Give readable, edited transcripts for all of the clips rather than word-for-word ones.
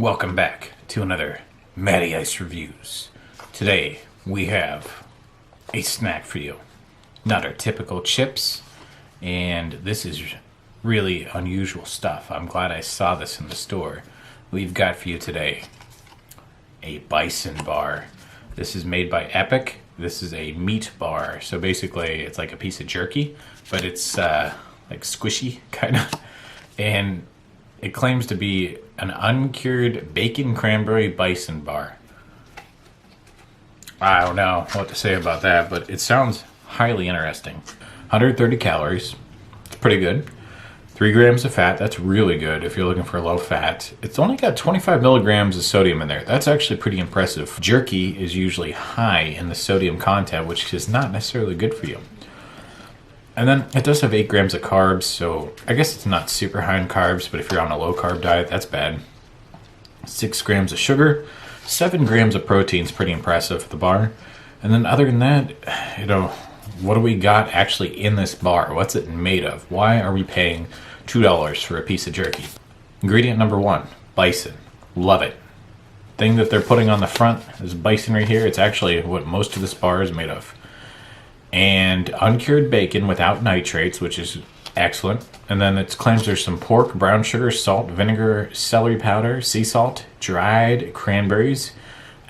Welcome back to another Matty Ice Reviews. Today we have a snack for you. Not our typical chips, and this is really unusual stuff. I'm glad I saw this in the store. We've got for you today a Bison Bar. This is made by Epic. This is a meat bar. So basically it's like a piece of jerky, but it's like squishy kind of. And it claims to be an uncured bacon cranberry bison bar. I don't know what to say about that, but it sounds highly interesting. 130 calories. It's pretty good. 3 grams of fat. That's really good if you're looking for low fat. It's only got 25 milligrams of sodium in there. That's actually pretty impressive. Jerky is usually high in the sodium content, which is not necessarily good for you. And then it does have 8 grams of carbs, so I guess it's not super high in carbs, but if you're on a low carb diet, that's bad. 6 grams of sugar, 7 grams of protein is pretty impressive for the bar. And then other than that, what do we got actually in this bar? What's it made of? Why are we paying $2 for a piece of jerky? Ingredient number 1, bison. Love it. Thing that they're putting on the front is bison right here. It's actually what most of this bar is made of. And uncured bacon without nitrates, which is excellent. And then it claims there's some pork, brown sugar, salt, vinegar, celery powder, sea salt, dried cranberries,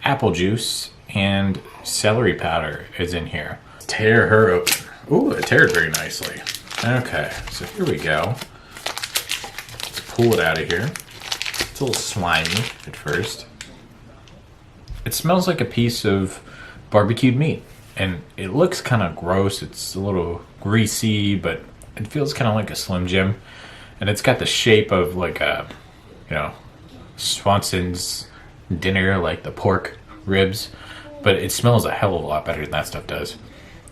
apple juice, and celery powder is in here. Tear her open. Ooh, it teared very nicely. Okay, so here we go. Let's pull it out of here. It's a little slimy at first. It smells like a piece of barbecued meat. And it looks kind of gross. It's a little greasy, but it feels kind of like a Slim Jim. And it's got the shape of like a, Swanson's dinner, like the pork ribs. But it smells a hell of a lot better than that stuff does.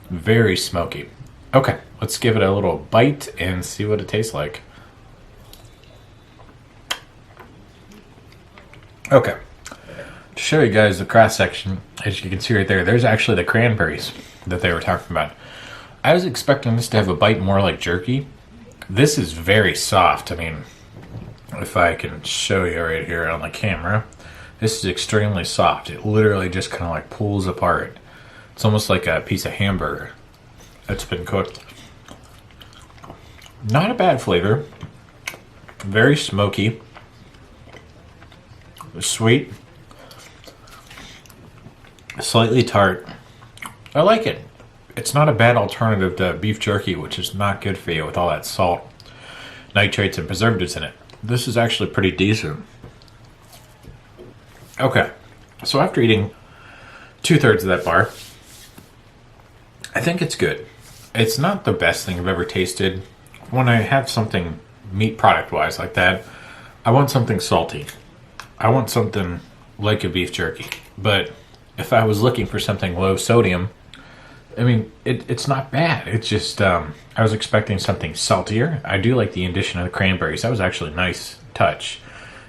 Very smoky. Okay, let's give it a little bite and see what it tastes like. Okay. To show you guys the cross section, as you can see right there, there's actually the cranberries that they were talking about. I was expecting this to have a bite more like jerky. This is very soft. I mean, if I can show you right here on the camera, this is extremely soft. It literally just kind of like pulls apart. It's almost like a piece of hamburger that's been cooked. Not a bad flavor. Very smoky. Sweet. Slightly tart. I like it. It's not a bad alternative to beef jerky, which is not good for you with all that salt, nitrates, and preservatives in it. This is actually pretty decent. Okay, so after eating 2/3 of that bar, I think it's good. It's not the best thing I've ever tasted. When I have something meat product-wise like that, I want something salty. I want something like a beef jerky, but if I was looking for something low sodium, I mean, it's not bad. It's just, I was expecting something saltier. I do like the addition of the cranberries. That was actually a nice touch.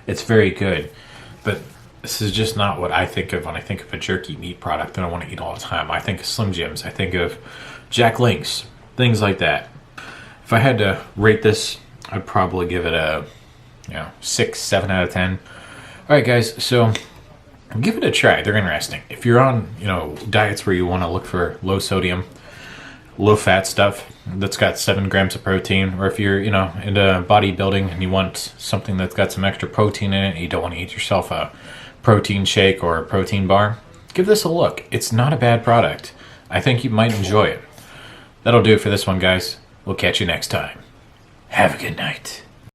It's very good. But this is just not what I think of when I think of a jerky meat product that I want to eat all the time. I think of Slim Jims. I think of Jack Links. Things like that. If I had to rate this, I'd probably give it a 6, 7 out of 10. All right, guys, so give it a try. They're interesting. If you're on, diets where you want to look for low sodium, low fat stuff that's got 7 grams of protein, or if you're, into bodybuilding and you want something that's got some extra protein in it and you don't want to eat yourself a protein shake or a protein bar, give this a look. It's not a bad product. I think you might enjoy it. That'll do it for this one, guys. We'll catch you next time. Have a good night.